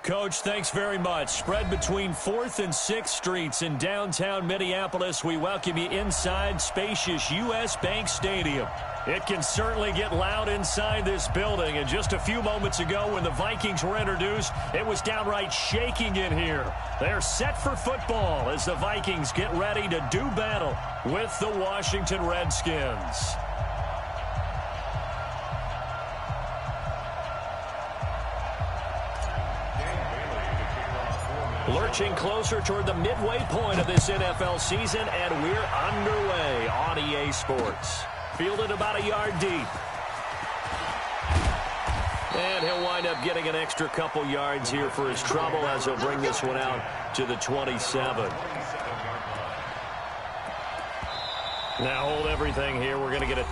Coach, thanks very much. Spread between 4th and 6th Streets in downtown Minneapolis. We welcome you inside spacious U.S. Bank Stadium. It can certainly get loud inside this building. And just a few moments ago when the Vikings were introduced, it was downright shaking in here. They're set for football as the Vikings get ready to do battle with the Washington Redskins. Lurching closer toward the midway point of this NFL season, and we're underway on EA Sports. Fielded about a yard deep. And he'll wind up getting an extra couple yards here for his trouble as he'll bring this one out to the 27. Now hold everything here. We're going to get it.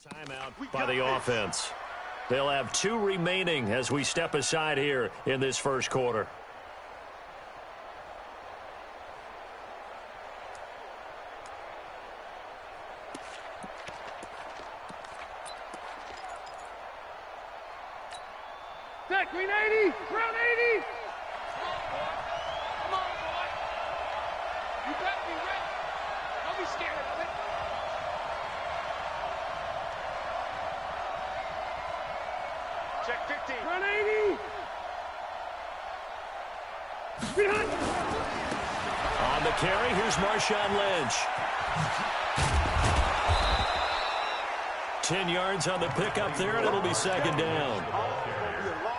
Timeout by the offense. They'll have 2 remaining as we step aside here in this first quarter. Back, green 80, ground 80. Come on, boy. You got me ready. Don't be scared of it. Check 15. Run 80. Behind. On the carry, here's Marshawn Lynch. 10 yards on the pickup there, and it'll be second down.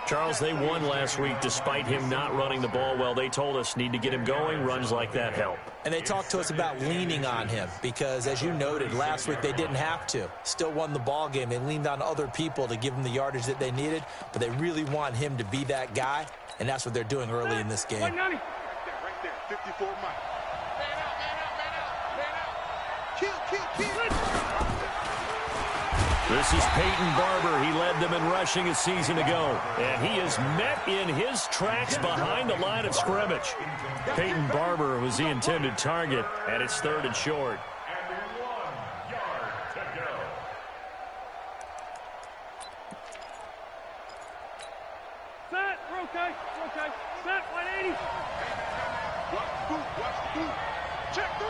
Charles, they won last week despite him not running the ball well. They told us need to get him going. Runs like that help. And they talked to us about leaning on him because, as you noted, last week they didn't have to. Still won the ball game. They leaned on other people to give them the yardage that they needed, but they really want him to be that guy, and that's what they're doing early in this game. Right there, 54 Mike. Man out. Kill. This is Peyton Barber. He led them in rushing a season ago. And he is met in his tracks behind the line of scrimmage. Peyton Barber was the intended target, and it's 3rd and short. Set, we're okay. Set, 180. Watch the boot. Check 3.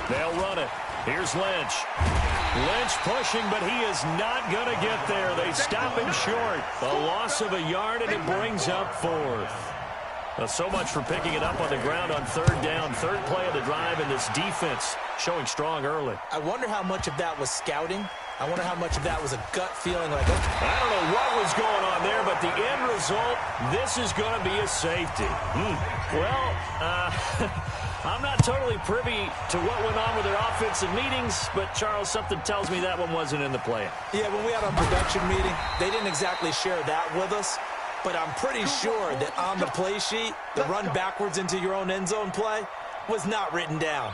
They'll run it. Here's Lynch. Lynch pushing, but he is not going to get there. They stop him short. A loss of a yard, and it brings up 4th. So much for picking it up on the ground on 3rd down. 3rd play of the drive, and this defense showing strong early. I wonder how much of that was scouting. I wonder how much of that was a gut feeling like, okay. I don't know what was going on there, but the end result, this is going to be a safety. Well, I'm not totally privy to what went on with their offensive meetings, but, Charles, something tells me that one wasn't in the plan. Yeah, when we had our production meeting, they didn't exactly share that with us, but I'm pretty sure that on the play sheet, the run backwards into your own end zone play was not written down.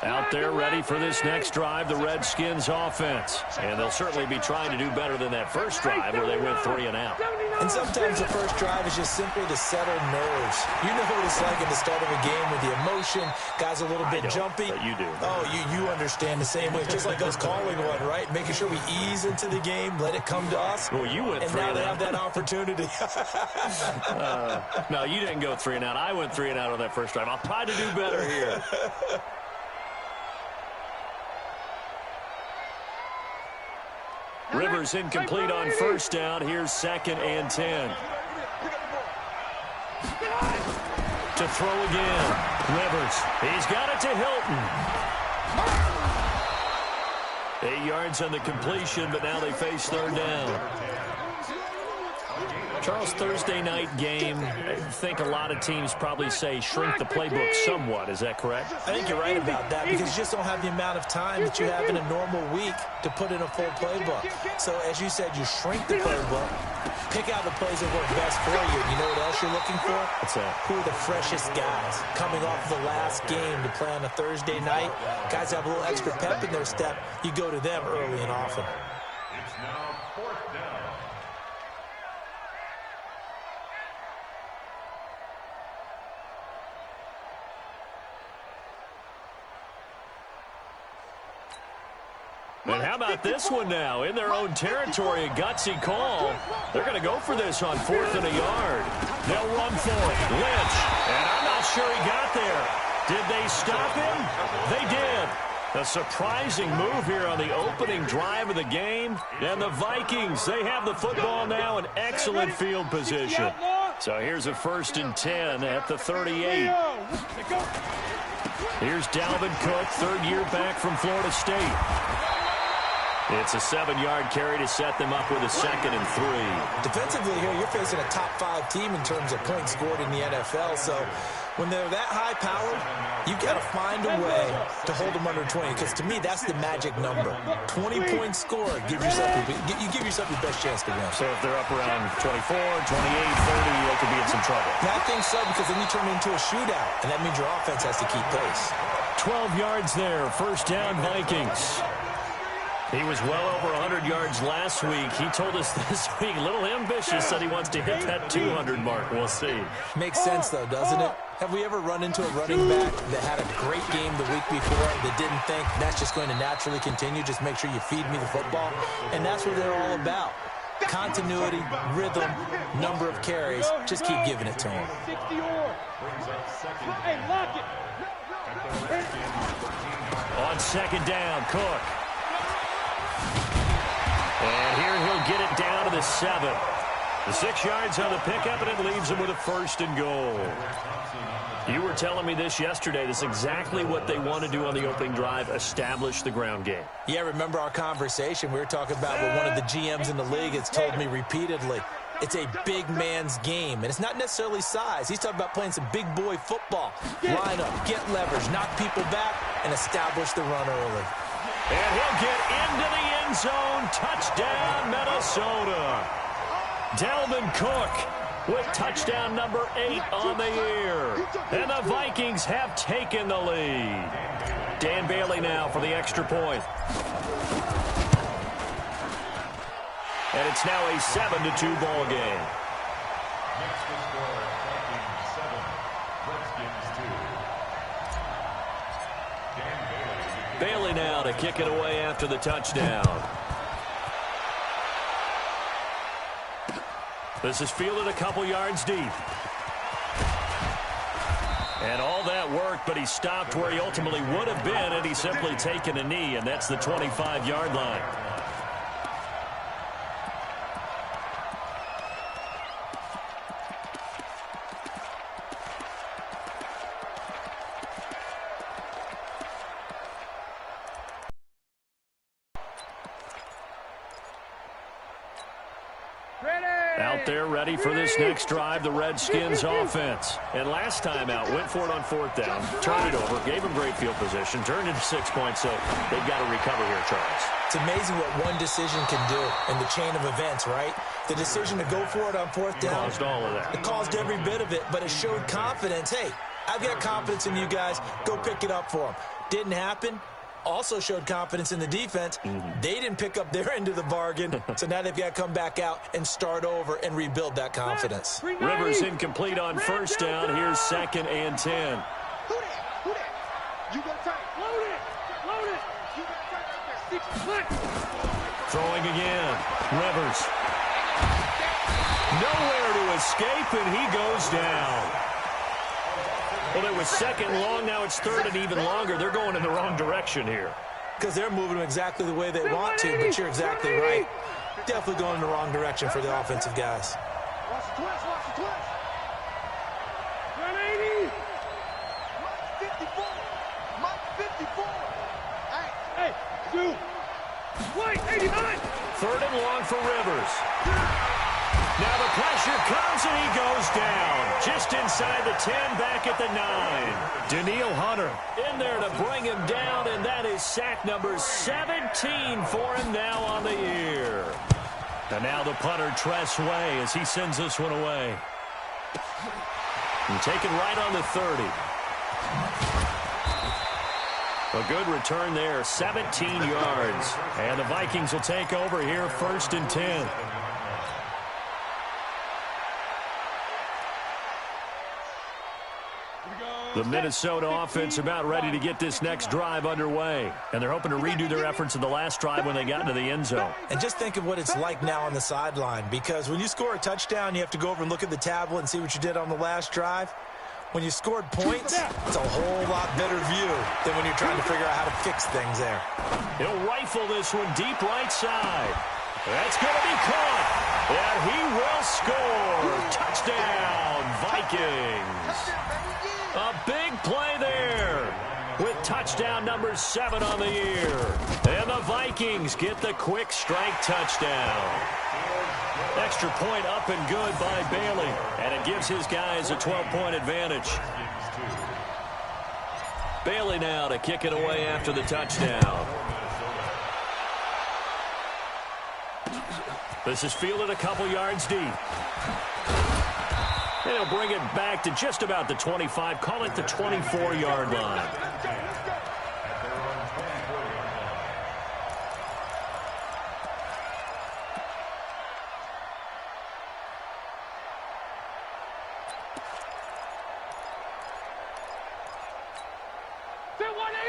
Out there ready for this next drive, the Redskins offense. And they'll certainly be trying to do better than that first drive where they went 3 and out. And sometimes the first drive is just simply to settle nerves. You know what it's like at the start of a game with the emotion. Guys a little bit jumpy. But you do. Oh, you understand the same way. Just like us calling one, right? Making sure we ease into the game, let it come to us. Well, you went 3 and out. And now they have that opportunity. No, you didn't go 3 and out. I went 3 and out on that first drive. I'll try to do better here. Rivers incomplete on first down. Here's 2nd and 10. To throw again. Rivers. He's got it to Hilton. 8 yards on the completion, but now they face third down. Charles, Thursday night game, I think a lot of teams probably say shrink the playbook somewhat. Is that correct? I think you're right about that because you just don't have the amount of time that you have in a normal week to put in a full playbook. So, as you said, you shrink the playbook, pick out the plays that work best for you. You know what else you're looking for? What's that? Who are the freshest guys coming off the last game to play on a Thursday night? Guys have a little extra pep in their step. You go to them early and often. It's now fourth down. And how about this one now? In their own territory, a gutsy call. They're going to go for this on 4th and a yard. They'll run for it. Lynch. And I'm not sure he got there. Did they stop him? They did. A surprising move here on the opening drive of the game. And the Vikings, they have the football now in excellent field position. So here's a 1st and 10 at the 38. Here's Dalvin Cook, third year back from Florida State. It's a 7-yard carry to set them up with a 2nd and 3. Defensively here, you're facing a top 5 team in terms of points scored in the NFL. So when they're that high-powered, you've got to find a way to hold them under 20. Because to me, that's the magic number. 20 points scored, you give yourself your best chance to win. So if they're up around 24, 28, 30, they could be in some trouble. Yeah, I think so, because then you turn it into a shootout, and that means your offense has to keep pace. 12 yards there, 1st down Vikings. He was well over 100 yards last week. He told us this week, a little ambitious, said he wants to hit that 200 mark. We'll see. Makes sense, though, doesn't it? Have we ever run into a running back that had a great game the week before that didn't think that's just going to naturally continue? Just make sure you feed me the football. And that's what they're all about. Continuity, rhythm, number of carries. Just keep giving it to him. On 2nd down, Cook. And here he'll get it down to the 7. The 6 yards on the pickup, and it leaves him with a 1st and goal. You were telling me this yesterday. This is exactly what they want to do on the opening drive, establish the ground game. Yeah, remember our conversation? We were talking about what one of the GMs in the league has told me repeatedly. It's a big man's game, and it's not necessarily size. He's talking about playing some big boy football. Line up, get leverage, knock people back, and establish the run early. And he'll get into the end zone. Touchdown, Minnesota. Dalvin Cook with touchdown number 8 on the year. And the Vikings have taken the lead. Dan Bailey now for the extra point. And it's now a 7-2 ball game. Next to score, Vikings 7, Redskins 2. Dan Bailey. Bailey now to kick it away after the touchdown. This is fielded a couple yards deep. And all that worked, but he stopped where he ultimately would have been had he simply taken a knee, and that's the 25-yard line. Out there ready for this next drive, the Redskins offense. And last time out, went for it on 4th down, turned it over, gave them great field position, turned into 6 points, so they've got to recover here, Charles. It's amazing what one decision can do in the chain of events, right? The decision to go for it on 4th down. Caused all of that. It caused every bit of it, but it showed confidence. Hey, I've got confidence in you guys. Go pick it up for them. Didn't happen. Also showed confidence in the defense. They didn't pick up their end of the bargain, so now they've got to come back out and start over and rebuild that confidence. Rivers incomplete on 1st down. Here's 2nd and 10. Who that? You got to take. Load it. You got to take right there. Throwing again. Rivers. Nowhere to escape, and he goes down. Well, it was 2nd and long. Now it's 3rd and even longer. They're going in the wrong direction here. Because they're moving them exactly the way they want to, but you're exactly right. Definitely going in the wrong direction for the offensive guys. Watch the twist. 180. 54. Hey, dude. Wait, 89. Third and long for Rivers. Now the pressure comes and he goes down. Just inside the 10, back at the 9. Daniil Hunter in there to bring him down, and that is sack number 17 for him now on the year. And now the punter, Tress Way, as he sends this one away. And taken right on the 30. A good return there, 17 yards. And the Vikings will take over here, 1st and 10. The Minnesota offense about ready to get this next drive underway. And they're hoping to redo their efforts in the last drive when they got into the end zone. And just think of what it's like now on the sideline, because when you score a touchdown, you have to go over and look at the tablet and see what you did on the last drive. When you scored points, it's a whole lot better view than when you're trying to figure out how to fix things there. He'll rifle this one deep right side. That's going to be caught. And he will score. Touchdown, Vikings. A big play there with touchdown number 7 on the year. And the Vikings get the quick strike touchdown. Extra point up and good by Bailey. And it gives his guys a 12-point advantage. Bailey now to kick it away after the touchdown. This is fielded a couple yards deep. And he'll bring it back to just about the 25. Call it the 24-yard line.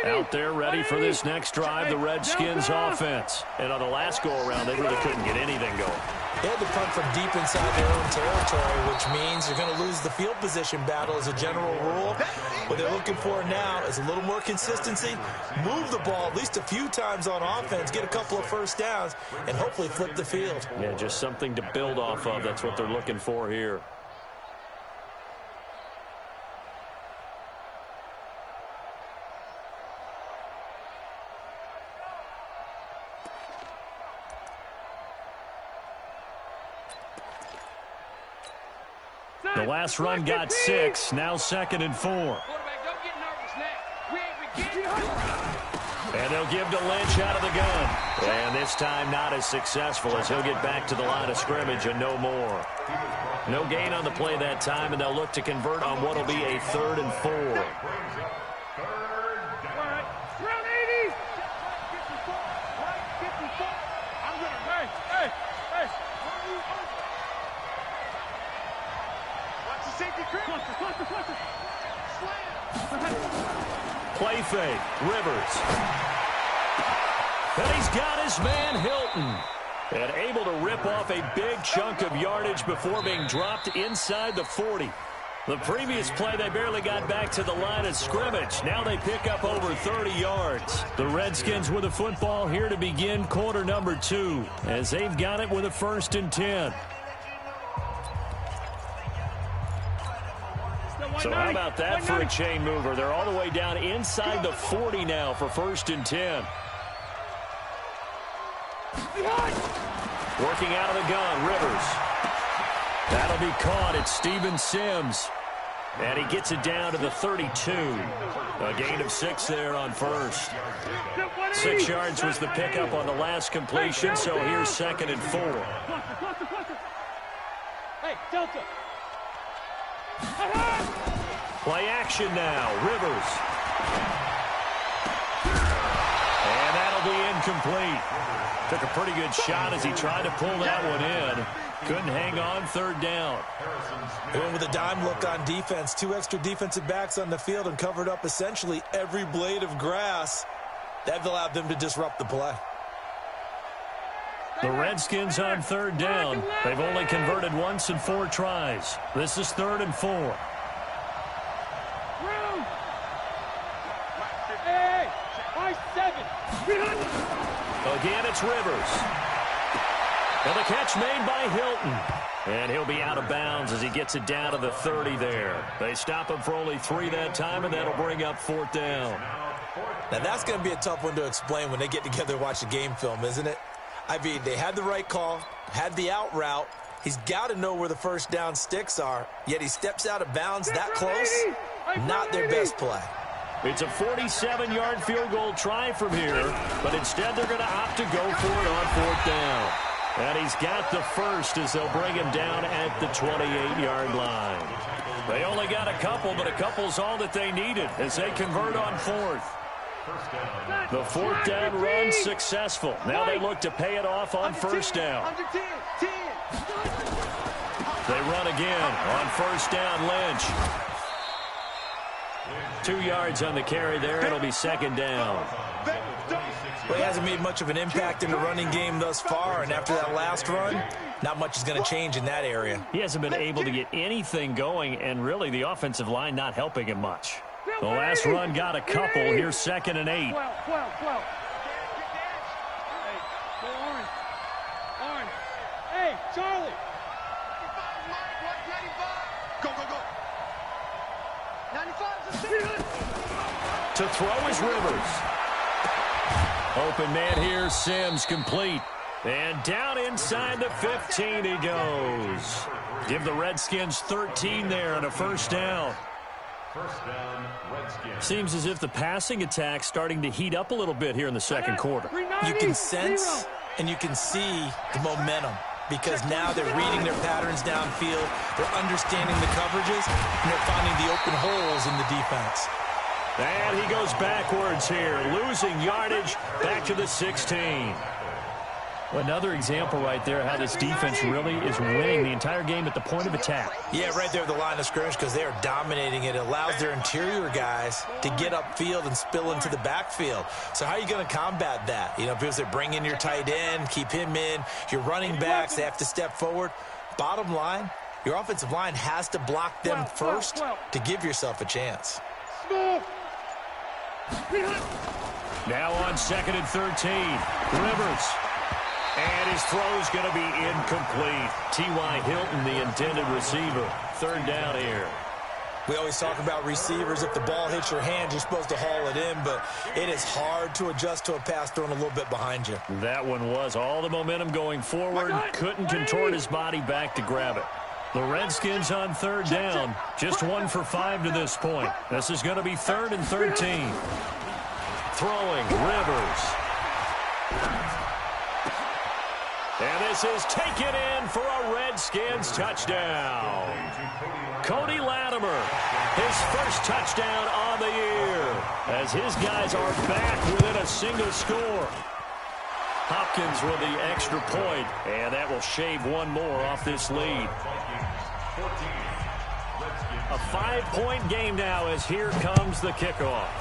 Out there ready for this next drive, the Redskins offense. And on the last go-around, they really couldn't get anything going. They had to punt from deep inside their own territory, which means they're going to lose the field position battle as a general rule. What they're looking for now is a little more consistency, move the ball at least a few times on offense, get a couple of first downs, and hopefully flip the field. Yeah, just something to build off of. That's what they're looking for here. The last run got 6. Now 2nd and 4. And they'll give to Lynch out of the gun. And this time not as successful as he'll get back to the line of scrimmage and no more. No gain on the play that time, and they'll look to convert on what will be a 3rd and 4. Play fake, Rivers. And he's got his man Hilton. And able to rip off a big chunk of yardage before being dropped inside the 40. The previous play, they barely got back to the line of scrimmage. Now they pick up over 30 yards. The Redskins with a football here to begin quarter number 2, as they've got it with a 1st and 10. So how about that for a chain mover? They're all the way down inside the 40 now for 1st and 10. Working out of the gun, Rivers. That'll be caught. It's Steven Sims. And he gets it down to the 32. A gain of 6 there on 1st. 6 yards was the pickup on the last completion, so here's 2nd and 4. Hey, Delta. Play action now, Rivers. And that'll be incomplete. Took a pretty good shot as he tried to pull that one in. Couldn't hang on, 3rd down. And with a dime look on defense, 2 extra defensive backs on the field and covered up essentially every blade of grass. That allowed them to disrupt the play. The Redskins on 3rd down. They've only converted once in 4 tries. This is 3rd and 4. Again, it's Rivers. And the catch made by Hilton. And he'll be out of bounds as he gets it down to the 30 there. They stop him for only 3 that time, and that'll bring up 4th down. Now, that's going to be a tough one to explain when they get together and watch the game film, isn't it? I mean, they had the right call, had the out route. He's got to know where the first down sticks are, yet he steps out of bounds that close. Not their best play. It's a 47-yard field goal try from here, but instead they're going to opt to go for it on 4th down. And he's got the first as they'll bring him down at the 28-yard line. They only got a couple, but a couple's all that they needed as they convert on 4th. The 4th down run successful. Now they look to pay it off on 1st down. They run again on 1st down. Lynch. 2 yards on the carry there. It'll be 2nd down. Well, he hasn't made much of an impact in the running game thus far, and after that last run, not much is going to change in that area. He hasn't been able to get anything going, and really the offensive line not helping him much. The last run got a couple. Here's 2nd and 8. 12. Hey, Orange. Hey, Charlie. Go. 95. To throw is Rivers. Open man here, Sims complete. And down inside the 15 he goes. Give the Redskins 13 there and a 1st down. Seems as if the passing attack's starting to heat up a little bit here in the 2nd quarter. You can sense and you can see the momentum because now they're reading their patterns downfield, they're understanding the coverages, and they're finding the open holes in the defense. And he goes backwards here, losing yardage back to the 16. Another example right there how this defense really is winning the entire game at the point of attack. Yeah, right there at the line of scrimmage because they are dominating it. It allows their interior guys to get upfield and spill into the backfield. So how are you going to combat that? You know, because they bring in your tight end, keep him in. Your running backs, they have to step forward. Bottom line, your offensive line has to block them first to give yourself a chance. Now on 2nd and 13, Rivers. And his throw's going to be incomplete. T.Y. Hilton, the intended receiver. 3rd down here. We always talk about receivers. If the ball hits your hand, you're supposed to haul it in, but it is hard to adjust to a pass thrown a little bit behind you. That one was all the momentum going forward. Couldn't contort his body back to grab it. The Redskins on 3rd down. Just 1 for 5 to this point. This is going to be 3rd and 13. Throwing, Rivers. And this is taken in for a Redskins touchdown. Cody Latimer, his first touchdown on the year, as his guys are back within a single score. Hopkins with the extra point, and that will shave one more off this lead. A 5-point game now as here comes the kickoff.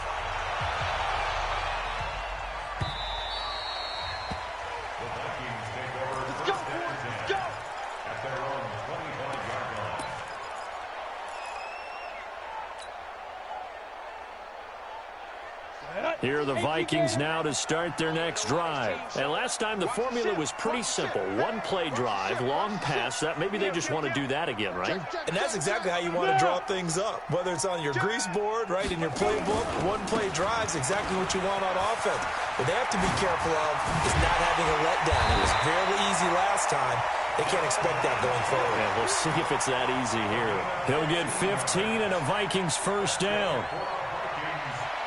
Here are the Vikings now to start their next drive. And last time the formula was pretty simple. 1-play drive, long pass. That maybe they just want to do that again, right? And that's exactly how you want to draw things up. Whether it's on your grease board, right, in your playbook, 1-play drive's exactly what you want on offense. What they have to be careful of is not having a letdown. It was fairly easy last time. They can't expect that going forward. Yeah, we'll see if it's that easy here. He'll get 15 and a Vikings 1st down.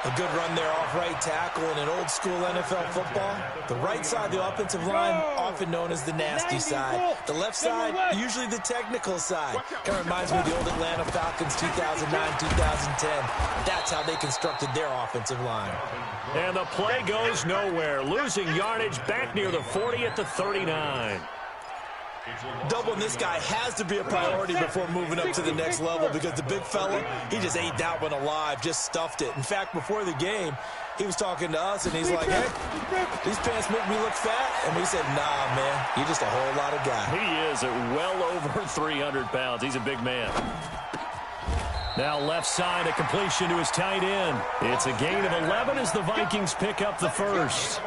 A good run there off right tackle in an old-school NFL football. The right side of the offensive line, often known as the nasty side. The left side, usually the technical side. Kind of reminds me of the old Atlanta Falcons 2009, 2010. That's how they constructed their offensive line. And the play goes nowhere. Losing yardage back near the 40 at the 39. Doubling this guy has to be a priority before moving up to the next level because the big fella, he just ate that one alive, just stuffed it. In fact, before the game, he was talking to us, and he's like, hey, these pants make me look fat. And we said, nah, man, you're just a whole lot of guy. He is at well over 300 pounds. He's a big man. Now left side, a completion to his tight end. It's a gain of 11 as the Vikings pick up the first.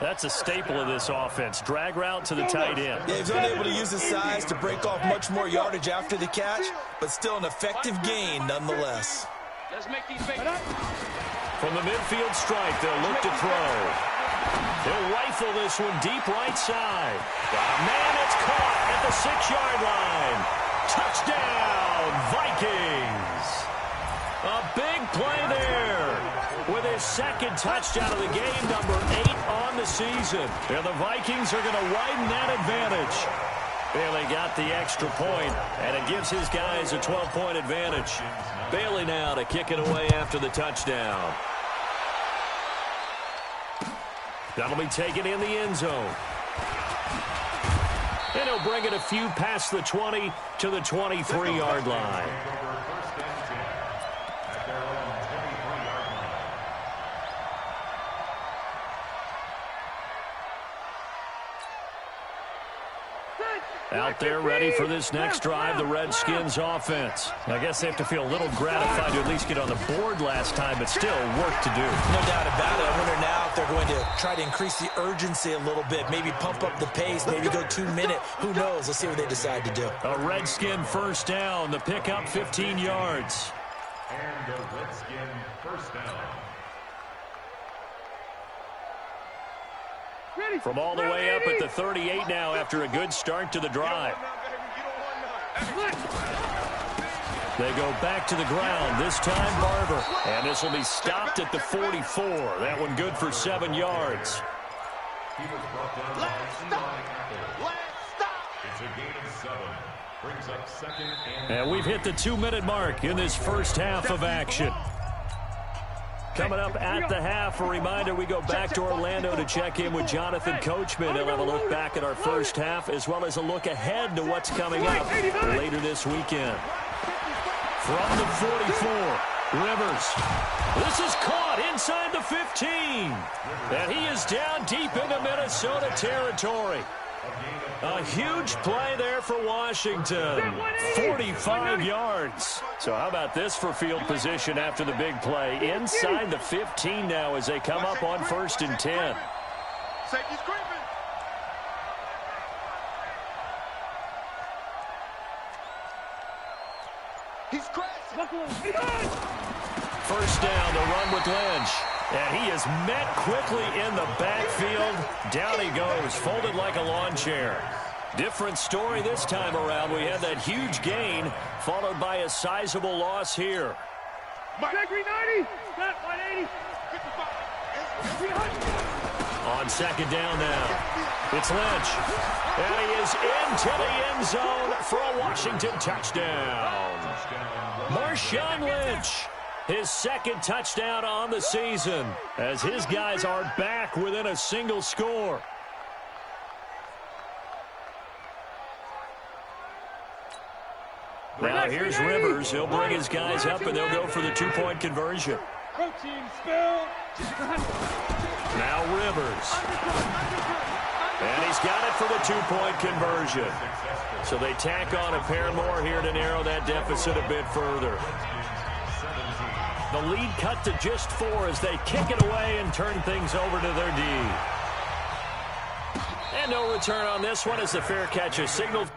That's a staple of this offense. Drag route to the tight end. Yeah, he's unable to use his size to break off much more yardage after the catch, but still an effective gain nonetheless. Let's make these babies. From the midfield stripe, they'll look to throw. They'll rifle this one deep right side. Man, it's caught at the 6-yard line. Touchdown, Vikings. A big play there with his second touchdown of the game, number 8 on the season. And the Vikings are going to widen that advantage. Bailey got the extra point, and it gives his guys a 12-point advantage. Bailey now to kick it away after the touchdown. That'll be taken in the end zone. And he'll bring it a few past the 20 to the 23-yard line. Out there ready for this next drive, the Redskins offense. I guess they have to feel a little gratified to at least get on the board last time, but still work to do. No doubt about it. I wonder now if they're going to try to increase the urgency a little bit, maybe pump up the pace, maybe go 2-minute. Who knows? Let's see what they decide to do. A Redskin first down, the pickup 15 yards. And a Redskin first down. From all the way up at the 38 now after a good start to the drive. They go back to the ground, this time Barber. And this will be stopped at the 44. That one good for 7 yards. It's a gain of 7. Brings up second and we've hit the 2-minute mark in this first half of action. Coming up at the half, a reminder, we go back to Orlando to check in with Jonathan Coachman. He'll have a look back at our first half as well as a look ahead to what's coming up later this weekend. From the 44, Rivers. This is caught inside the 15. And he is down deep into Minnesota territory. A huge play there for Washington. 45 yards. So how about this for field position after the big play? Inside the 15 now as they come up on 1st and 10. Safety's creeping. He's crashing. First down, the run with Lynch. And he is met quickly in the backfield. Down he goes, folded like a lawn chair. Different story this time around. We had that huge gain, followed by a sizable loss here. Gregory 90. 180. 55. On second down now, it's Lynch. And he is into the end zone for a Washington touchdown. Marshawn Lynch. His second touchdown on the season as his guys are back within a single score. Now here's Rivers. He'll bring his guys up and they'll go for the 2-point conversion. Now Rivers. And he's got it for the 2-point conversion. So they tack on a pair more here to narrow that deficit a bit further. The lead cut to just 4 as they kick it away and turn things over to their D. And no return on this one as the fair catch is signaled.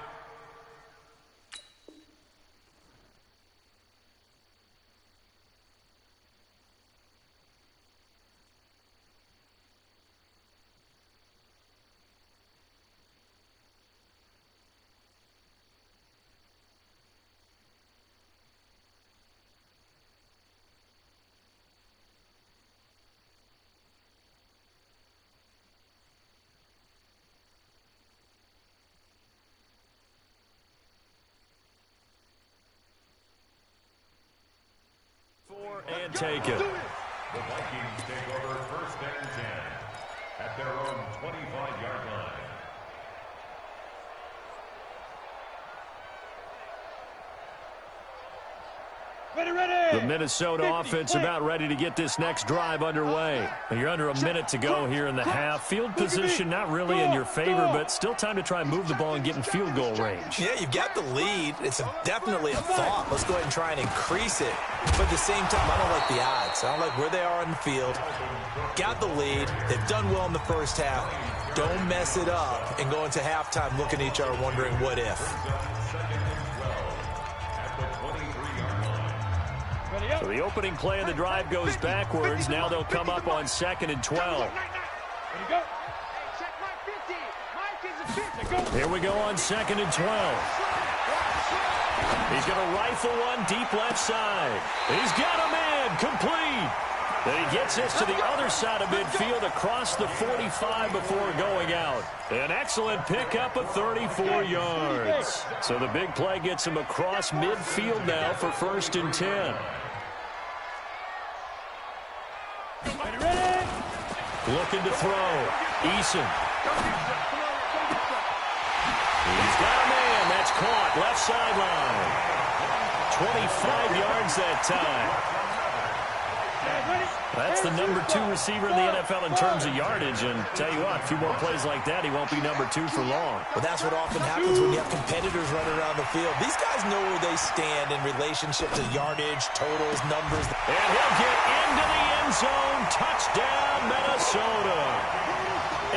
And take it. The Vikings take over 1st and 10 at their own 25-yard line. The Minnesota offense about ready to get this next drive underway. And you're under a minute to go here in the half. Field position not really in your favor, but still time to try and move the ball and get in field goal range. Yeah, you've got the lead. It's definitely a thought. Let's go ahead and try and increase it. But at the same time, I don't like the odds. I don't like where they are on the field. Got the lead. They've done well in the first half. Don't mess it up and go into halftime looking at each other wondering what if. So the opening play of the drive goes backwards. Now they'll come up on 2nd and 12. There you go. Hey, check my 50. Mike is a 50. Here we go on 2nd and 12. He's going to rifle one deep left side. He's got a man complete. Then he gets this to the other side of midfield across the 45 before going out. An excellent pickup of 34 yards. So the big play gets him across midfield now for 1st and 10. Looking to throw. Eason. He's got a man. That's caught. Left sideline. 25 yards that time. That's the number 2 receiver in the NFL in terms of yardage. And tell you what, a few more plays like that, he won't be number 2 for long. Well, that's what often happens when you have competitors running around the field. These guys know where they stand in relationship to yardage, totals, numbers. And he'll get into the end zone. Touchdown, Minnesota.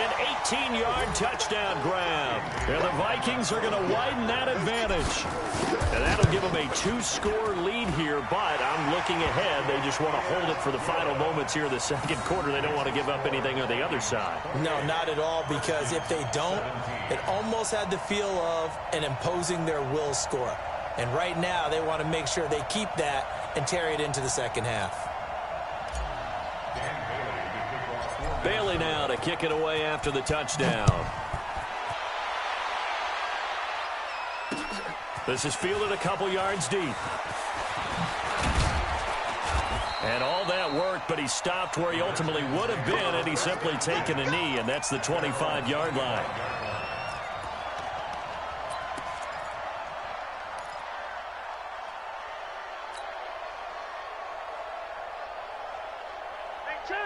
An 18-yard touchdown grab. And the Vikings are going to widen that advantage. And that'll give them a 2-score lead here, but I'm looking ahead. They just want to hold it for the final moments here of the second quarter. They don't want to give up anything on the other side. No, not at all, because if they don't, it almost had the feel of an imposing their will score. And right now, they want to make sure they keep that and carry it into the second half. Bailey now to kick it away after the touchdown. This is fielded a couple yards deep. And all that worked, but he stopped where he ultimately would have been had he simply taken a knee, and that's the 25-yard line.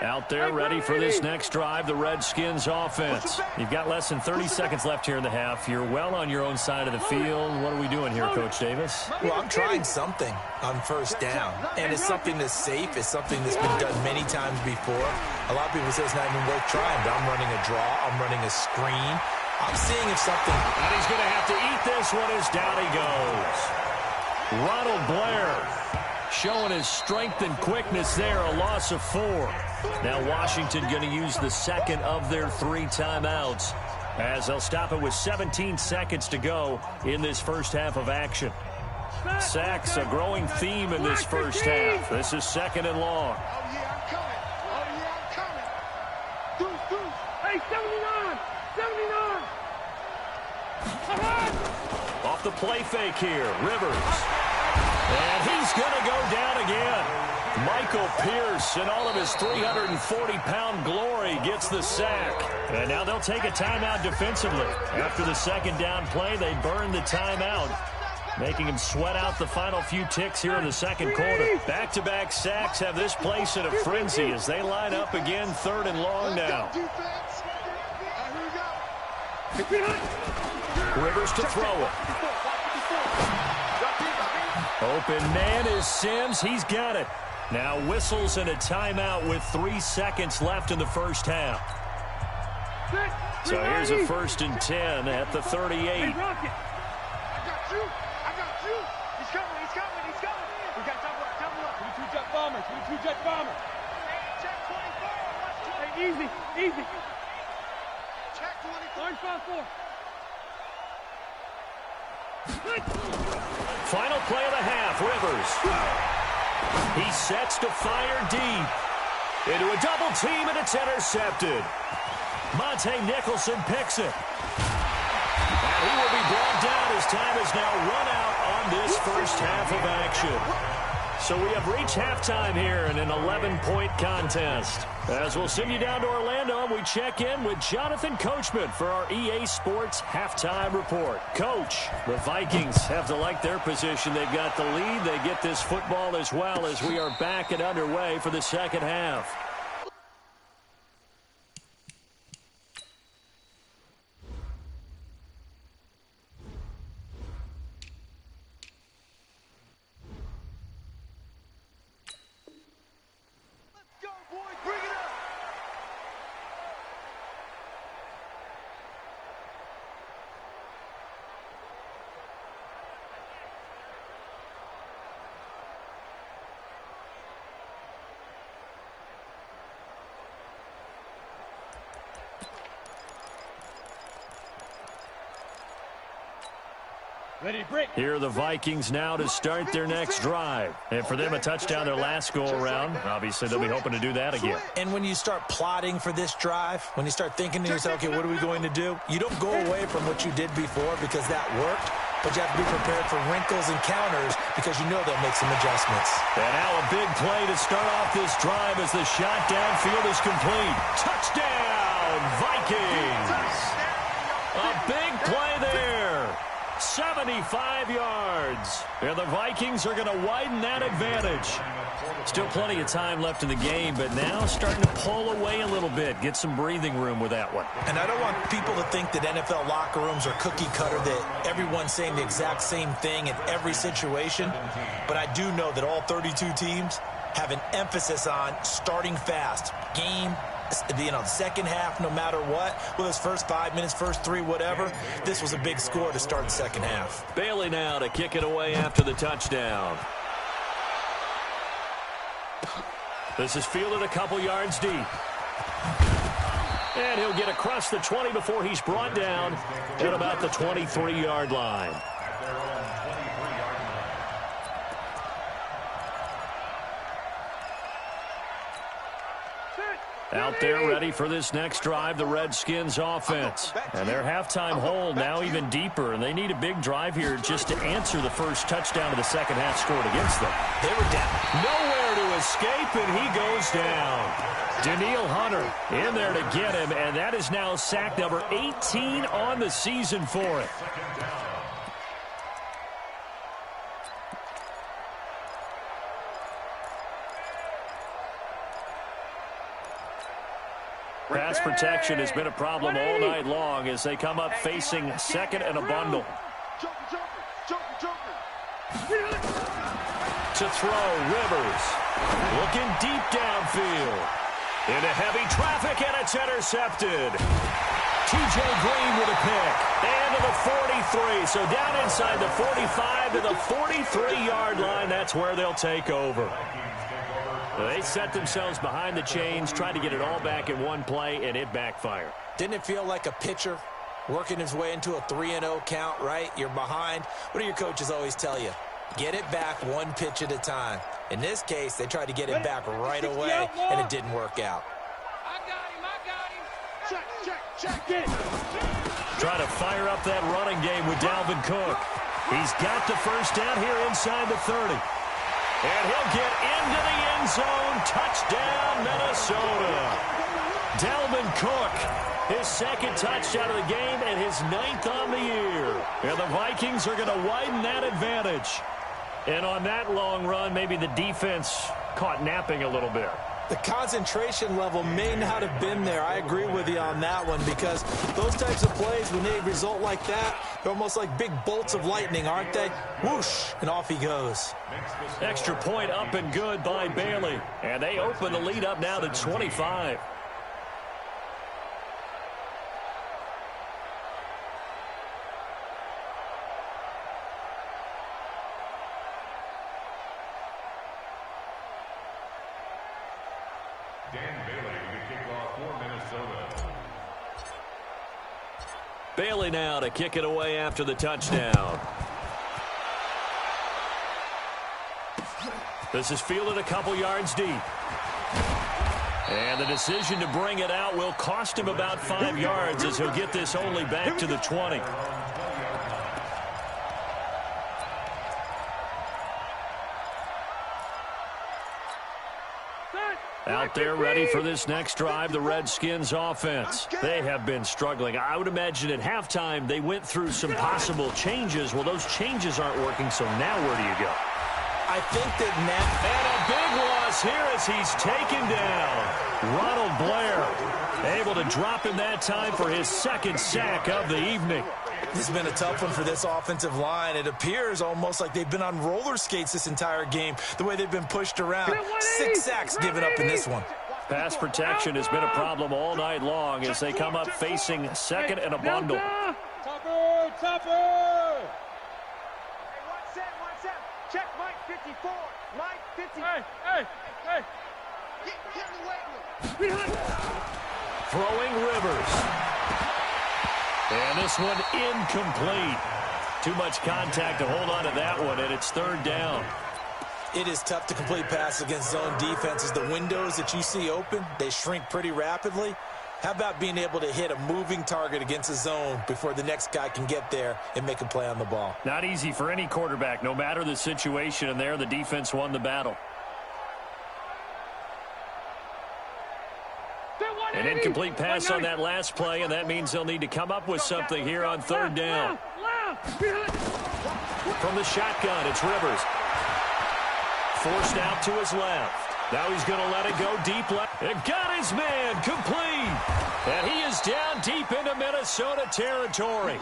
Out there ready for this next drive, the Redskins offense. You've got less than 30 seconds left here in the half. You're well on your own side of the field. What are we doing here, Coach Davis? Well, I'm trying something on first down, and it's something that's safe. It's something that's been done many times before. A lot of people say it's not even worth trying, but I'm running a draw. I'm running a screen. I'm seeing if something... And he's going to have to eat this one as down he goes. Ronald Blair showing his strength and quickness there, a loss of 4. Now Washington going to use the second of their 3 timeouts as they'll stop it with 17 seconds to go in this first half of action. Sacks, a growing theme in this first half. This is 2nd and long. Oh, yeah, I'm coming. Oh, yeah, I'm coming. Deuce. Hey, 79. Off the play fake here, Rivers. And he's going to go down again. Michael Pierce, in all of his 340-pound glory, gets the sack. And now they'll take a timeout defensively. After the second down play, they burn the timeout, making him sweat out the final few ticks here in the second quarter. Back-to-back sacks have this place in a frenzy as they line up again, 3rd and long now. Rivers to throw it. Open man is Sims. He's got it. Now whistles and a timeout with 3 seconds left in the first half. So here's a 1st and 10 at the 38. I got you. He's coming. We got double up. 22 jet bomber. Check 24. Hey, easy. Check 24. Orange 4. Final play of the half, Rivers. He sets to fire deep. Into a double team, and it's intercepted. Monte Nicholson picks it. And he will be brought down as time is now run out on this first half of action. So we have reached halftime here in an 11-point contest. As we'll send you down to Orlando, and we check in with Jonathan Coachman for our EA Sports Halftime Report. Coach, the Vikings have to like their position. They've got the lead. They get this football as well as we are back and underway for the second half. Here are the Vikings now to start their next drive. And for them, a touchdown their last go-around. Obviously, they'll be hoping to do that again. And when you start plotting for this drive, when you start thinking to yourself, okay, what are we going to do? You don't go away from what you did before because that worked, but you have to be prepared for wrinkles and counters because you know they'll make some adjustments. And now a big play to start off this drive as the shot downfield is complete. Touchdown, Vikings! A big play there. 75 yards. And the Vikings are going to widen that advantage. Still plenty of time left in the game, but now starting to pull away a little bit. Get some breathing room with that one. And I don't want people to think that NFL locker rooms are cookie cutter, that everyone's saying the exact same thing in every situation. But I do know that all 32 teams have an emphasis on starting fast. Game, the second half, no matter what, whether it's first 5 minutes, first 3, whatever, this was a big score to start the second half. Bailey now to kick it away after the touchdown. This is fielded a couple yards deep. And he'll get across the 20 before he's brought down at about the 23-yard line. Out there ready for this next drive, the Redskins offense. And their halftime hold now even deeper, and they need a big drive here just to answer the first touchdown of the second half scored against them. They were down. Nowhere to escape, and he goes down. Danielle Hunter in there to get him, and that is now sack number 18 on the season for it. Pass protection has been a problem all night long as they come up facing second and a bundle. To throw, Rivers. Looking deep downfield. Into heavy traffic, and it's intercepted. T.J. Green with a pick. And to the 43. So down inside the 45 to the 43-yard line. That's where they'll take over. They set themselves behind the chains, tried to get it all back in one play, and it backfired. Didn't it feel like a pitcher working his way into a 3-0 count, right? You're behind. What do your coaches always tell you? Get it back one pitch at a time. In this case, they tried to get it back right away, and it didn't work out. I got him. Check it. Trying to fire up that running game with Dalvin Cook. He's got the first down here inside the 30. And he'll get into the end zone. Touchdown, Minnesota. Dalvin Cook, his second touchdown of the game and his 9th on the year. And the Vikings are going to widen that advantage. And on that long run, maybe the defense caught napping a little bit. The concentration level may not have been there. I agree with you on that one because those types of plays, when they result like that, they're almost like big bolts of lightning, aren't they? Whoosh, and off he goes. Extra point up and good by Bailey. And they open the lead up now to 25. Bailey now to kick it away after the touchdown. This is fielded a couple yards deep. And the decision to bring it out will cost him about 5 yards as he'll get this only back to the 20. Out there ready for this next drive, the Redskins offense. They have been struggling. I would imagine at halftime they went through some possible changes. Well, those changes aren't working, so now where do you go? I think that now... And a big loss here as he's taken down. Ronald Blair able to drop him that time for his second sack of the evening. This has been a tough one for this offensive line. It appears almost like they've been on roller skates this entire game, the way they've been pushed around. 6 sacks given up in this one. Pass protection has been a problem all night long as they come up facing second and a bundle. Topper! Hey, 1 set. Check Mike 54. Mike 50. Hey. Get in the way with him. Throwing Rivers. And this one incomplete. Too much contact to hold on to that one, and it's third down. It is tough to complete passes against zone defenses. The windows that you see open, they shrink pretty rapidly. How about being able to hit a moving target against a zone before the next guy can get there and make a play on the ball? Not easy for any quarterback, no matter the situation, and there the defense won the battle. An incomplete pass on that last play, and that means they'll need to come up with something here on third down. From the shotgun, it's Rivers. Forced out to his left. Now he's going to let it go deep left. It got his man complete. And he is down deep into Minnesota territory.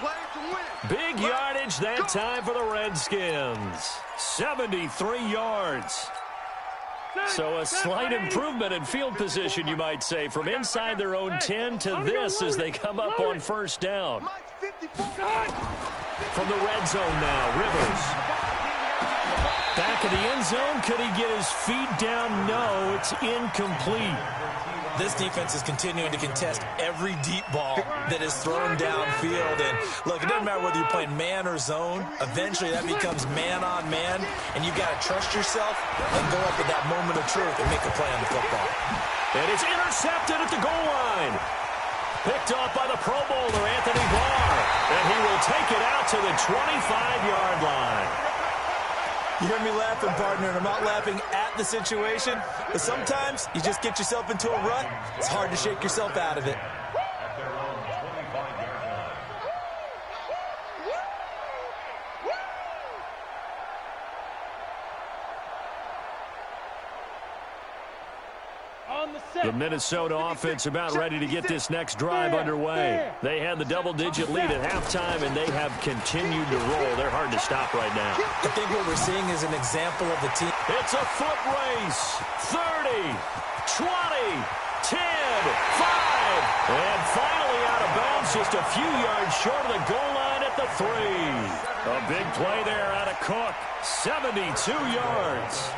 Big yardage that time for the Redskins. 73 yards. So a slight improvement in field position, you might say, from inside their own 10 to this as they come up on first down. From the red zone now, Rivers. Back of the end zone. Could he get his feet down? No, it's incomplete. This defense is continuing to contest every deep ball that is thrown downfield. And, look, it doesn't matter whether you're playing man or zone. Eventually, that becomes man-on-man, and you've got to trust yourself and go up at that moment of truth and make a play on the football. And it's intercepted at the goal line. Picked off by the Pro Bowler, Anthony Barr. And he will take it out to the 25-yard line. You hear me laughing, partner, and I'm not laughing at the situation, but sometimes you just get yourself into a rut. It's hard to shake yourself out of it. At their own 25-yard line. The Minnesota offense about ready to get this next drive underway. They had the double-digit lead at halftime, and they have continued to roll. They're hard to stop right now. I think what we're seeing is an example of the team. It's a foot race. 30, 20, 10, 5. And finally out of bounds, just a few yards short of the goal line at the 3. A big play there out of Cook. 72 yards.